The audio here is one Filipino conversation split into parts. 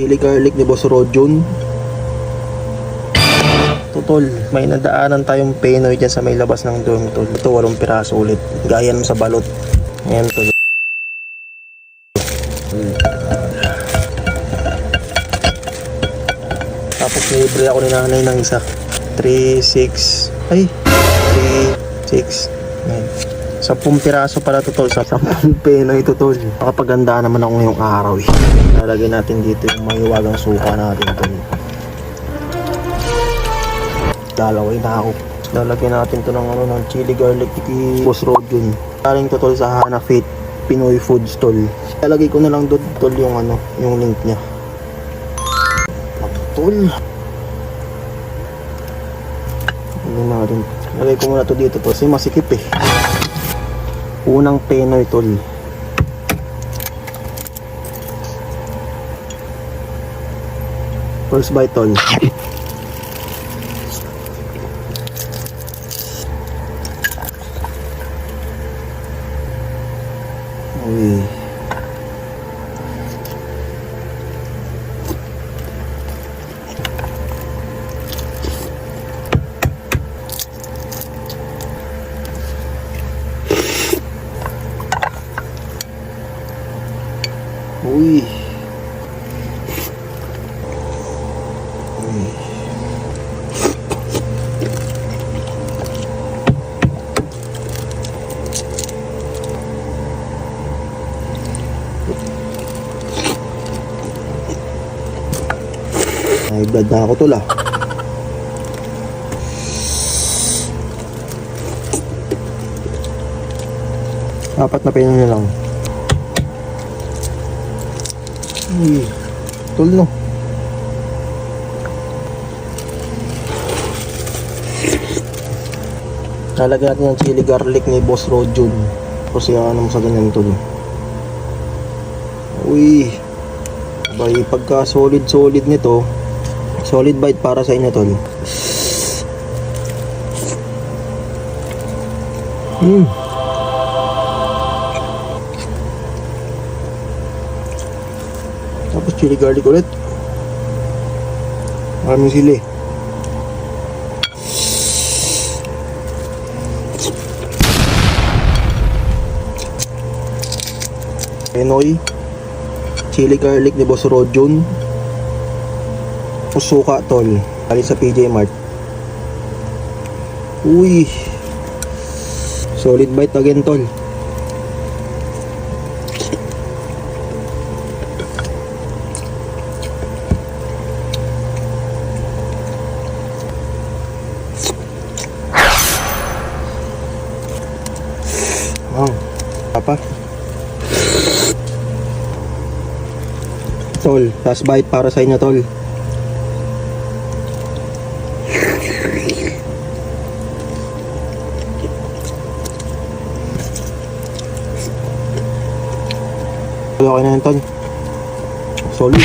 Chili garlic ni Boss Rojon. Tol, may nadaanan tayong Pinoy dyan sa may labas ng dorm, tol. Ito, 8 piraso ulit. Gaya mo sa balot. Ayan, tol. Tapos libre ako ni nanay ng isa. 3, 6, ay, 3, 6, 9. 10 piraso para to, tol. 10 Pinoy ito, tol. Makapaganda naman ako ngayong araw eh. Lalagay natin dito yung mahiwagang suka natin, tol. Dalaway na ako. Lalagyan natin to ng ng chili garlic ni Boss Rojon. Galing to, tol, sa Hanafit Pinoy Foods, tol. Lalagay ko na lang doon, tol, yung yung link niya. Tol. Ano natin. Lagay ko muna to dito, tol, kasi masikip eh. Unang Pinoy, tol. First bite, tol. Uy. Uy. May blood na ako, tol, ah. Apat na pino na lang. Uy, tol, no. Lalagyan natin ng chili garlic ni Boss Rojon. Kasi ano mo sa ganyan, tol. Uy. Bay, pagka solid nito, solid bite para sa inyo, tol. Tapos chili garlic ulit. Maraming sili. Pinoy chili garlic ni Boss Rojon. Suka, tol. Galing sa PJ Mart. Uy. Solid bite again, tol. Apa? Tol, last bite para sa inyo, tol. Okay na yun, tol. Solid.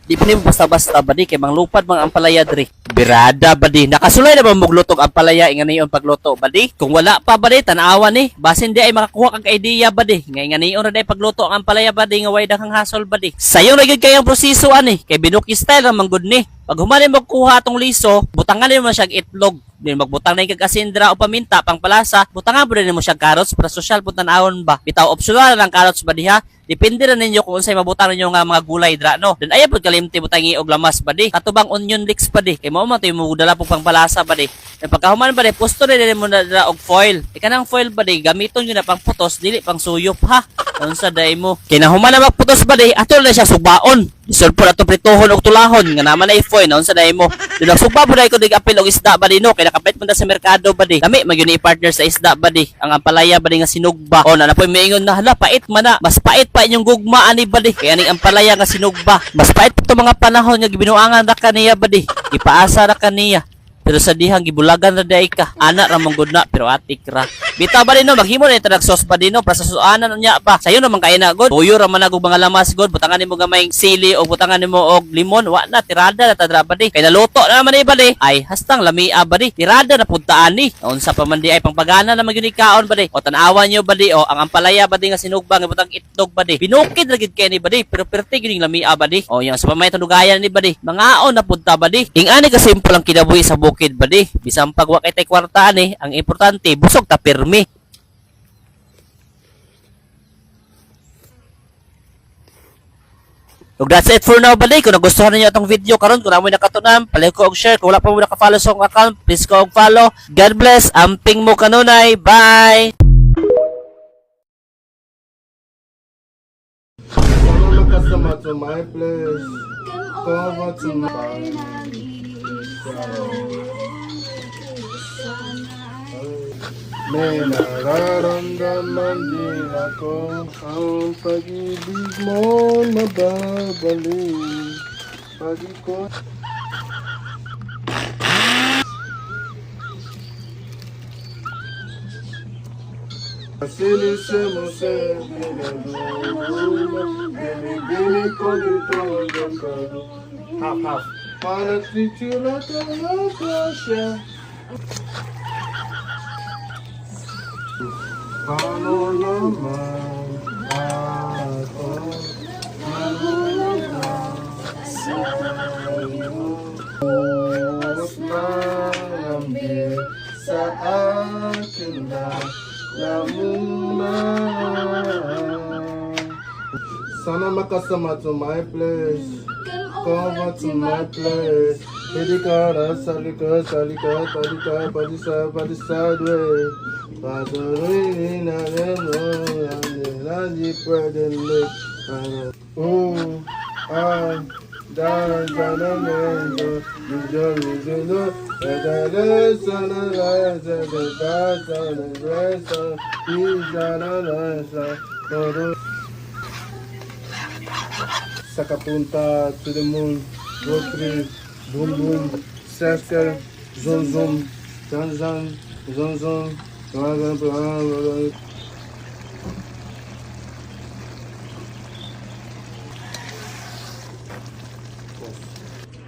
Di pa nimo basta-basta badi kay manglupad mga ampalaya diri. Birada badi. Nakasulay na ba muglutog ampalaya ingani pagluto badi? Kung wala pa badi tan-awan ni. Basin di ay makakuha kag idea badi. Ngay ngani ra day pagluto ang ampalaya badi nga way daghang hasol badi. Sayong ra gyud kay ang proseso ani kay binuki style ra manggod ni. Pag humani mo kuha atong liso, butangan nimo siya itlog. Din magbutang na kag asindra o paminta pang palasa, butangan po rin mo siya carrots para social po tan-awon ba. Bitaw optional lang carrots ba diha? Depende ra ninyo kung unsay mabutang ninyo nga mga gulay dra no. Den ayo pud kalimti butangi og lamas ba di. Katubang onion leeks ba di. Kay mao man tay mo dala po pang palasa ba di. Den pagkahuman ba di, pusto rin mo dala og foil. Ikanang foil ba di gamiton yun na pang putos dili pang suyop ha. Unsa day mo? Kinahuman na magputos ba di, ato na siya sugbaon. Isul po na ito prituhon o tulahon. Nga naman na ifoy na unsa day mo. Doon nagsugba po na ko dig-apil og isda ba di no. Kaya nakapit mo na sa merkado ba di. Lami, magyun i-partner sa isda ba di. Ang ampalaya ba di nga sinugba. O na po maingon na hala, pait man na. Mas pait pa inyong gugma ani ba di. Kaya ning ampalaya nga sinugba. Mas pait pa ito mga panahon nga gibinuangan ra kaniya ba di. Ipaasa ra kaniya. Pero sa dihang gibulagan na day ka. Anak ra mong good na pero atik ra. Bitaw ba din no maghimo na ita nagsos ba din no para sa suanan niya ba. Sayo naman kay na god. Tuyo ra man nagog mga lamas god. Butangan nimo gamay sili o butangan nimo og limon. Wa na tirada na tadra ba di. Kay naluto na naman ba di. Ay hastang lamia ba di. Tirada na puntaan ni. Unsa pa man di ay pangpagana na magyud kaon ba di. O tan-awan nyo ba di o ang ampalaya ba di nga sinugbang butang itlog ba di. Binukid ra gid kay ni ba di. Pero perti gid lamia ba di. O yang sa pamay tanugayan ni ba di. Mangaon na punta ba di. Ingani ka simple ang kinabuhi sa bukid ba di. Bisan pag wa kay tay kwarta ni, ang importante busog ta pirmi. So that's it for now balik. Kung nagustuhan niyo itong video karon, kung namoy nakatunan, palike ko og share. Kung wala pa mo naka-follow sa akong account, please ko og follow. God bless. Amping mo kanunay. Bye. Come customer to my place. Come to my May nararamdaman din ako ang pag-ibig mo mababalik. Pag-ikot Sinisemo sa pinagulong Binibini ko dito hanggang karo Half-half Panatitira talaga siya Paano naman ako Bukas na lambi sa akin na lamuna Sana makasama to my place Come to my place Hindi ka na salika, salika, talika, padisa, way Patuloy na Nadi pwede lit I dance on a mango Rejo, Edele sana lasa The gods on the rest of These on a lasa Sakapunta to the moon Road trip Boom boom Circle Zoom zoom Zan zan Zon zon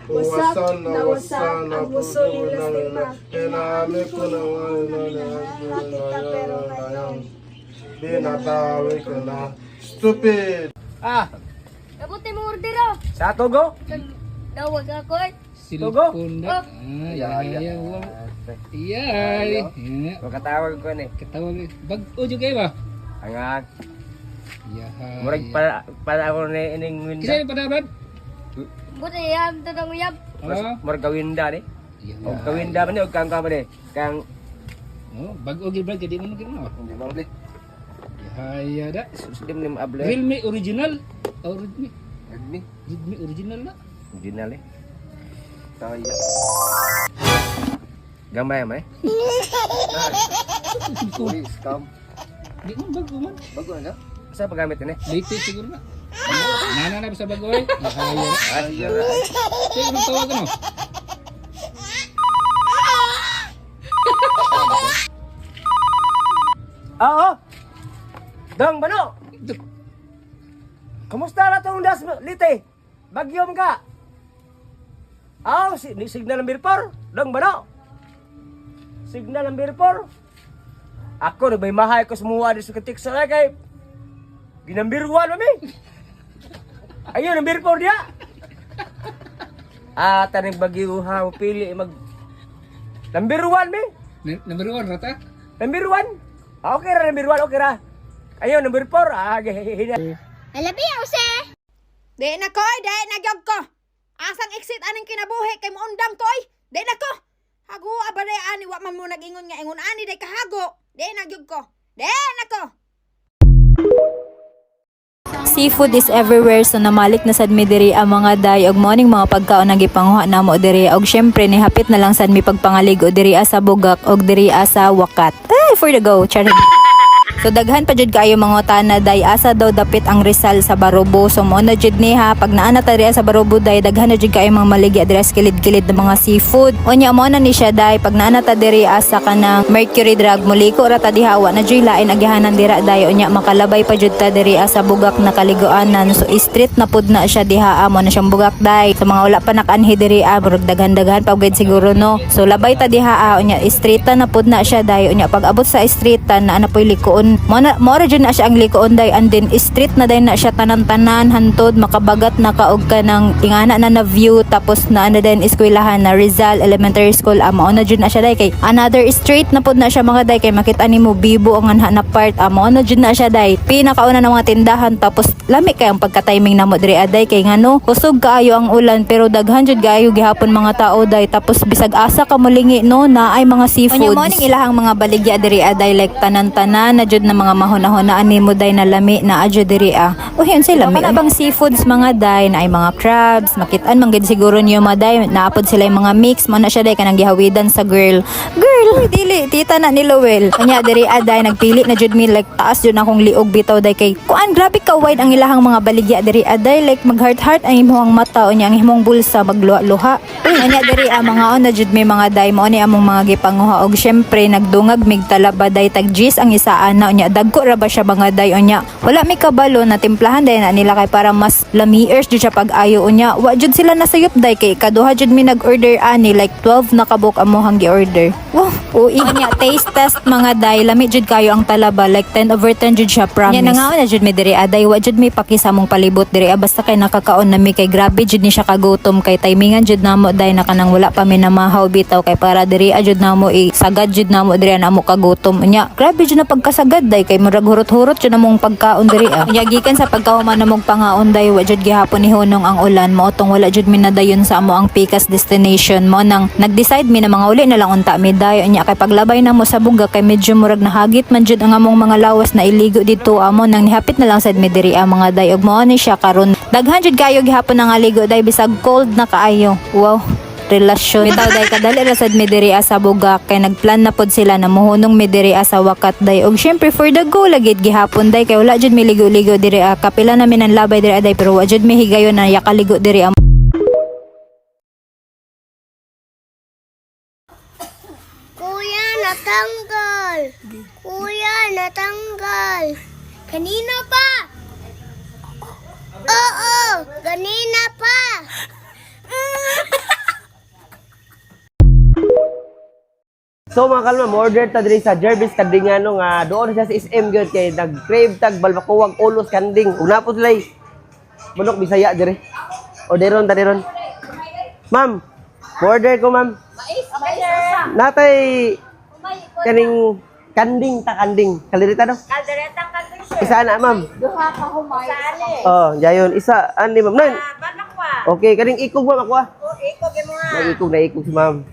Wasak, nawasak, ang puso ni Lastima. Hinami ko na Nakita pero ngayon. Binatawi ko na Stupid! Ah, Kabuti mo order oh. sa Togo? Dawag ako eh. Togo? Oh. Iyay. Makatawag ko ni. Katawag. Bag-o kayo ba? Angan. Yahay. Murag para ako ni ining winda. Kisay padabad? Buti yan, tanong uyab. Murag kawinda ni. O Yahay. kawinda man ni o kang ka man ni. Kang Oh, bag-o gilbrad kadi mo gino. hindi ba bli. Yahay ada. Sudim ni maable. Realme original. Oh, Redmi. Redmi. Redmi original na. Original eh. Kaya. Gamay mo eh. Police scam. Di mo bago man. Bago na. Sa paggamit ni. Latest siguro na. Nana na sa bago ay. Yahay. Ay, ay. Sige, anong tawagan mo? Oo. Dong bano. Kamusta na tong das lite? Bagyom ka. Ni signal number 4. Dong bano. Signal number 4. Ako nagbay mahay ko sumuha di sa ketik sa kay. Ginambir 1 mami. Ayun number 4 dia. Tanig bagyo ha pili mag number 1 mi. Number 1 rata? Number 1. Okay ra number 1 okay ra. Ayun number 4. Hina. Alabi ako se. Di na ko, di na gyud ko. Asang exit aning kinabuhi kay muundang ko oy. Di na ko. Hago abare ani wa man mo nagingon nga ingon ani day kahago. Di na gyud ko. Di na ko. Seafood is everywhere so namalik na sad mi diri ang mga day og morning mga pagkaon nga gipanguha namo diri og syempre ni hapit na lang sad mi pagpangalig o diri sa bugak og diri sa wakat. For the go, charing. So daghan pa jud kaayo mga utana day asa daw dapit ang Rizal sa Barobo. So mo na jud ni ha pag naana ta diri sa Barobo day daghan na jud kaayo mga maligya diri sa kilid-kilid ng mga seafood. Unya mo na ni siya day pag naana ta diri asa kanang Mercury Drug muliko ra ta diha wa na jud lain agihanan dira day unya makalabay pa jud ta diri asa bugak na kaliguanan. So street na pud na siya diha mo na siyang bugak day. So mga wala pa nakanhi diri murag daghan-daghan pa gid siguro no. So labay ta diha unya street na pud na siya day unya pag abot sa street na ana poy likoon mo ra jud na siya ang likoon day and then street na day na siya tanan-tanan hantod makabagat na kaog ka ng ingana na view tapos na ana din eskwelahan na Rizal Elementary School mao na jud na siya day kay another street na pud na siya mga day kay makita nimo Bibo ang anha na part mao na jud na siya day pinakauna ng mga tindahan tapos lami kay ang pagka-timing namo diri aday kay ngano kusog kaayo ang ulan pero daghan jud kaayo gihapon mga tao day tapos bisag asa ka mulingi no na ay mga seafoods. Unya mo ning ilahang mga baligya diri aday like tanan-tanan na jud na mga mahuna-hunaan nimo day na lami na adyo diri uyon sila lami bang seafoods mga day na ay mga crabs makit-an man gid siguro niyo mga day naapod sila yung mga mix mo na siya day kanang gihawidan sa girl dili tita na ni Lowell unya diri aday nagpili na jud mi like taas jud akong liog bitaw day kay kuan grabe ka wide ang ilahang mga baligya diri aday like mag heart ang imong mata unya ang imong bulsa magluha-luha unya diri mga on na jud mi mga day mo ni among mga gipanguha og syempre nagdungag mig talaba day tag G's ang isa ana unya dagko ra ba siya mga day unya wala mi kabalo na timplahan day na nila kay para mas lamiers jud siya pag ayo unya wa jud sila nasayop day kay kaduha jud mi nag-order ani like 12 na kabuk amohang gi-order wow ui unya taste test mga day lami jud kayo ang talaba like 10/10 jud siya promise nya nga na jud mi diri aday wa jud mi pakisa mong palibot diri basta kay nakakaon na mi kay grabe jud ni siya kagutom kay timingan jud namo day na kanang wala pa mi namahaw bitaw kay para diri jud namo sagad jud namo diri namo kagutom unya grabe jud na pagkasagad day kay murag hurot-hurot jud namong pagkaon diri unya gikan sa pagkahuman namong pangaon day wa jud gihapon ni hunong ang ulan mo tong wala jud mi nadayon sa amo ang pikas destination mo nang nag-decide mi na mga uli na lang unta mi day unya kay paglabay namo sa buga kay medyo murag nahagit man jud ang among mga lawas na iligo dito amo nang nihapit na lang sad mi diri mga day ug mao ni siya karon daghan jud kayo gihapon nga ligo day bisag cold na kaayo wow relasyon bitaw day kadali ra sad mi diri sa bugak kay nagplan na pod sila na mohunong mi diri sa wakat day og syempre for the go lagid gihapon day kay wala jud mi ligo-ligo diri kapila namin ang labay diri day pero wa jud mi higayon na yakaligo diri Kuya, natanggal. Kuya, natanggal. Kanina pa. Oo, kanina pa. So mga kalma, order ta diri sa Jervis Kandingano nga doon siya sa SM gyud kay nag-crave tag balbakuwag ulos kanding. Una po sila bunok Bisaya diri. Orderon ta diron. Ma'am, order ko ma'am. Natay kaning kanding ta kanding. Kalirita do. Kalderetang kanding sir. Isa na ma'am. Duha ka humay. Saan Oh, jayon isa ani ma'am. Nan. Banak wa. Okay, kaning ikog ma'am ako. O iko gi mo nga. Na ikog si ma'am.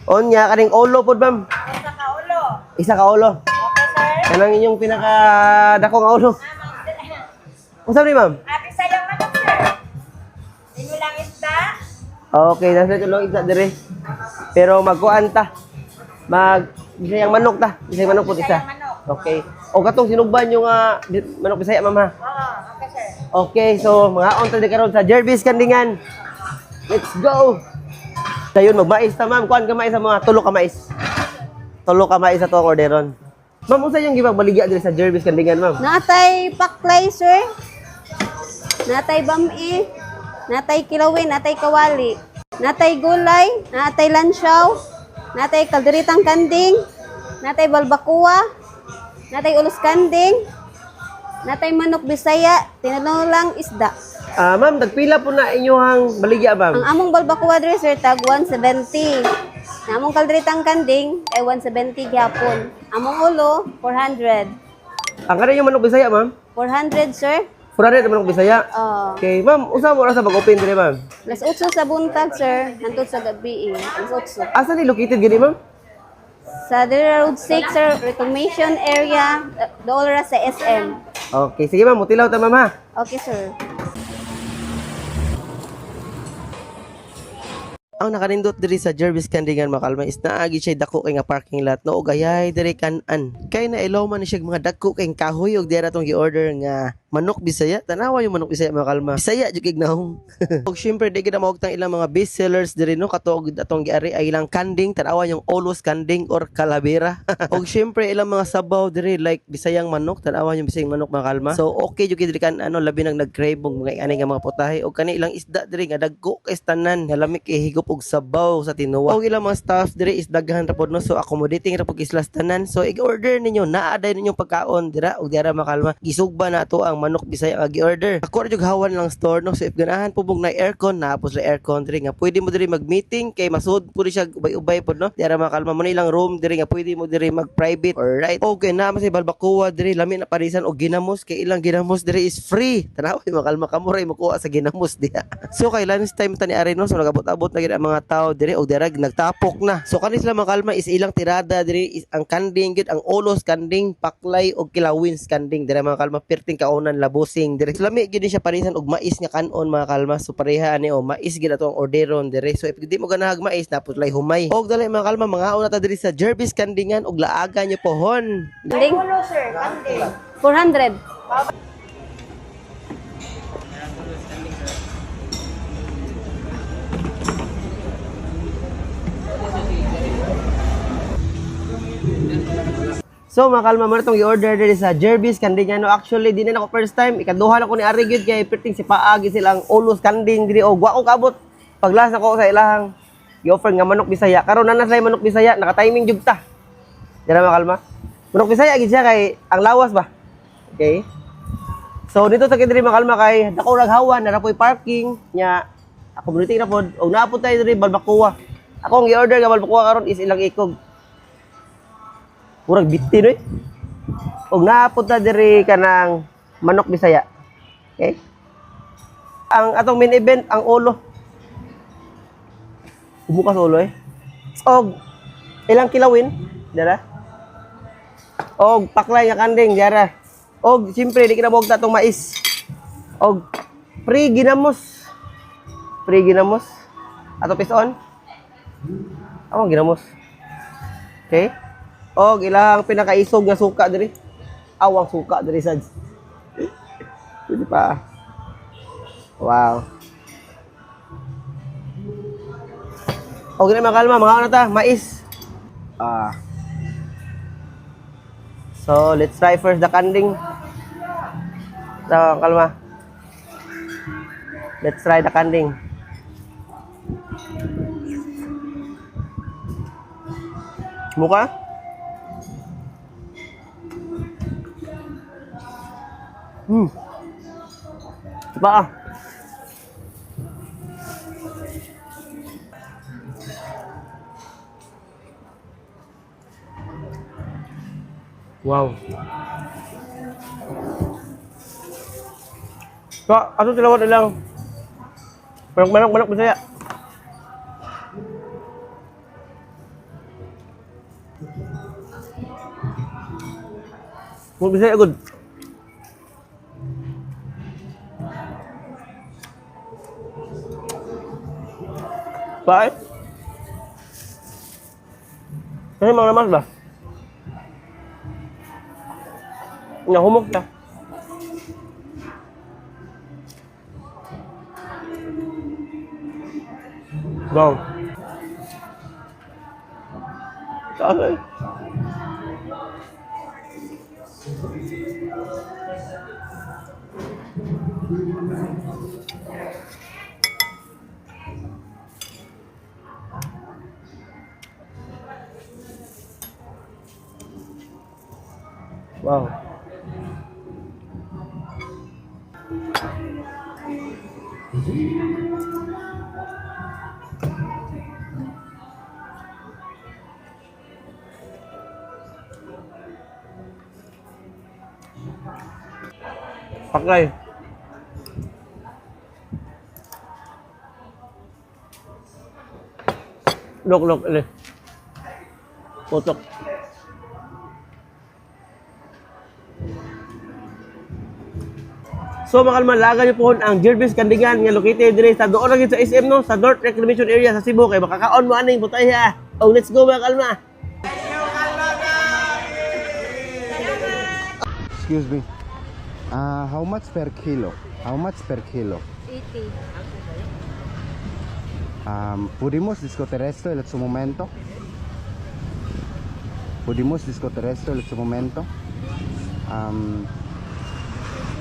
Onya kaning ulo pod ma'am. Sa kaulo. Isa ka ulo. Okay sir. Kanang inyong pinaka dako nga ulo. Unsa ni ma'am? Happy sayang manok sir. Inyo lang isda. Okay, nasa tulong isa dire. Pero magkuan ta. Bisayang manok ta. Bisayang manok po isa. Okay. O katong sinugban yung manok Bisaya ma'am ha. Oo, okay sir. Okay, so mga on ta di karon sa Jervis Kandingan. Let's go. Dayon magmais ta ma'am. Kuan ka mais sa mga tulo ka mais. Tulo ka mais sa to orderon. Ma'am, unsa yung gipagbaligya diri sa Jervis Kandingan ma'am? Natay paklay, sir. Natay bami. Natay kilawin, natay kawali. Natay gulay, natay lansyaw. Natay kalderitang kanding. Natay balbakuwa. Natay ulos kanding. Natay manok Bisaya, tinulang isda. Ma'am, nagpila po na inyong baligya ma'am. Ang among balbakuwa diri, sir, tag 170. Among kalderitang kanding ay 170 gyapon. Among ulo 400. Ang kada yung manok Bisaya ma'am? 400, sir. Pura rin manok Bisaya. Okay, ma'am, usa mo ra sa pag-open dire ma'am? Alas 8 sa buntag, sir. Hantod sa gabi. Alas 8. Asa ni located gini ma'am? Sa Dira Road 6, sir, reclamation area, doon sa SM. Okay, sige ma'am, mutilaw ta ma'am ha. Okay, sir. Ang nakanindot diri sa Jervis Kandingan mga kalma is naagi siya dako kay nga parking lot no ug gayay diri kan-an. Kay na ilaw man siya mga dagko kay kahoy ug dira tong gi-order nga manok Bisaya. Tanawa yung manok Bisaya mga kalma. Bisaya jud kay gnahong. Ug syempre di gid maugtang ilang mga best sellers diri no katog atong giari ay ilang kanding tanawa yung olos kanding or calavera. Ug syempre ilang mga sabaw diri like Bisayang manok tanawa yung Bisayang manok mga kalma. So okay jud kay diri kan ano labi nang nag-crave og mga ani nga mga putahe ug kani ilang isda diri nga dagko kay tanan nga lami kay higop og sabaw sa tinuwa. Og ilang mga staff diri is daghan ra pod no so accommodating ra pod islas tanan. So i-order ninyo naa day ninyong pagkaon dira ug dira mga kalma. Gisugba na ato ang manok Bisaya nga gi-order. Ako ra jud hawan lang store no so if ganahan pubog na aircon napos la aircon diri nga pwede mo diri mag-meeting kay masud pud siya ubay-ubay pod no. Dira mga kalma mo na ilang room diri nga pwede mo diri mag-private or right. Okay na mas balbakuwa diri lami na parisan og ginamos kay ilang ginamos diri is free. Tanaw mga kalma kamuray mo kuha sa ginamos diha. So kay lunch time tani ari no so nagabot-abot na gid ang mga tao diri og dirag nagtapok na. So kanis lang mga kalma is ilang tirada diri is ang kanding gid ang olos kanding paklay og kilawins kanding diri mga kalma perting kaunan labosing diri. So, lami gid siya parisan og mais nga kanon mga kalma. So pareha ani o mais gid ato ang orderon diri. So if di mo ganahag mais napos lay humay. Og dali mga kalma mga una ta diri sa Jervis Kandingan og laaga niyo pohon. Kanding? 400. So mga kalma mo itong i-order diri sa Jervis Kandingan. No, actually di na ako first time. Ikaduha na ko ni Ari gyud kay perting si paagi silang ulos kanding diri og wa ko kabot. Paglas ako sa ilahang i-offer nga manok Bisaya. Karon na sila manok Bisaya naka-timing jud ta. Dira mga kalma. Manok Bisaya gid siya kay ang lawas ba. Okay? So dito sa diri mga kalma kay dako raghawan na rapoy parking nya community na pod og naapod tayo diri balbakuwa. Ako ang i-order nga balbakuwa karon is ilang ikog. Murag bitti no eh. Og naapod ta diri kanang manok Bisaya. Okay? Ang atong main event ang ulo. Bukas ulo eh. Og ilang kilawin dara. Og paklay nga kanding dara. Og siyempre di kinabog ta tong mais. Og free ginamos. Free ginamos. Ato pison. Among ginamos. Okay? Og ilang pinakaisog nga suka diri. Awang suka diri sad. Pwede pa. Wow. Og na makalma mga ano ta, mais. So let's try first the kanding. So kalma. Let's try the kanding. Muka? Coba ah. Wow. So, ato tilawat na lang. Manok Bisaya. Manok Bisaya good. Bye. Kasi mga namas ba? Nahumok na. Wow. Taas eh. Wow. Paklay. Lok ini. Kotok. So makalman, laga niyo po ang Jervis Kandingan nga located dire sa doon lagi sa SM no, sa North Reclamation Area sa Cebu kay makakaon mo aning butay ha. Oh, let's go mga kalma. Excuse me. How much per kilo? How much per kilo? 80. Pudimos discutere esto en su momento. Pudimos discutere esto en su momento.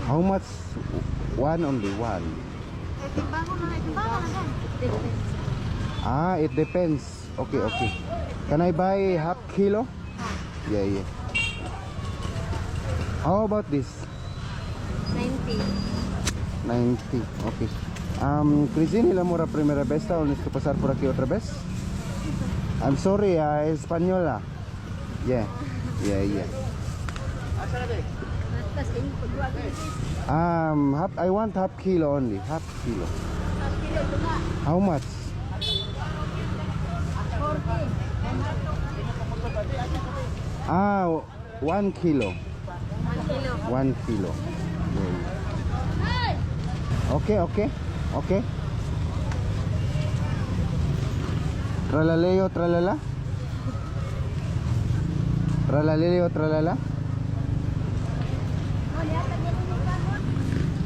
How much? One only one. It depends. Okay, okay. Can I buy half kilo? Yeah, yeah. How about this? 90. 90, okay. Crisine, la mora primera vez o necesito pasar por aquí otra vez? I'm sorry, española. Yeah, yeah, yeah. I want half kilo only, half kilo. How much? 1 kilo. 1 kilo. Yeah, yeah. Okay, okay, okay. Tralaleo, tralala. Tralaleo, tralala.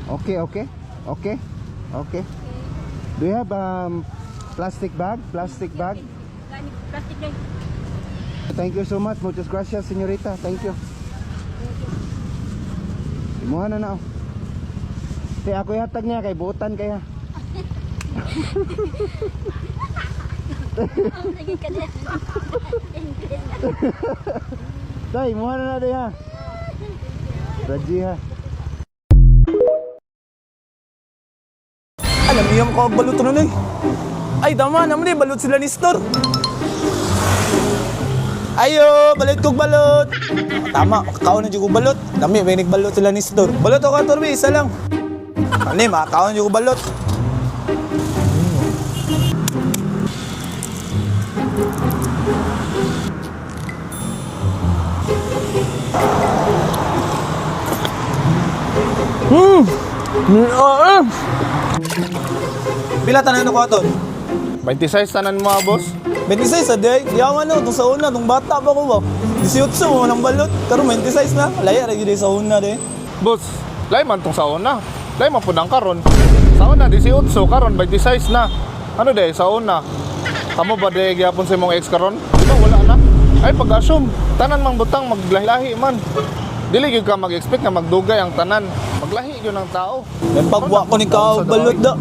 Okay, okay, okay, okay. Do you have plastic bag? Plastic bag? Thank you so much. Muchas gracias, señorita. Thank you. Imuha na na. Te ako yatag niya kay butan kaya. Tay, imuha na na ha. Raji ha. Alam niyo ko ang balot nun eh. Ay, tama naman eh, balot sila ni Store. Ayo, balot kong balot. Tama, makakaon na dyan ko balot. Dami, may nagbalot sila ni Store. Balot ako, Torbi, isa lang. Ano eh, makakaon na dyan ko balot. Pila tanan ko aton? 26 tanan mo, boss. 26 sa day. Yaman no, itong sa una, itong bata pa ko ba? 18 mo ng balot. Pero 26 na. Laya, lagi sa una de. Boss, lay man tong sa una. Lay man po ng karon. Sa una, 18, karon 26 na. Ano de, sa una? Kamo ba de gyapon sa imong ex karon? Di ba wala na? Ay pag-assume, tanan mang butang maglahi-lahi man. Dili gyud ka mag-expect nga magdugay ang tanan. Maglahi gyud ang tao. May pagwa ko ni Kao balot da.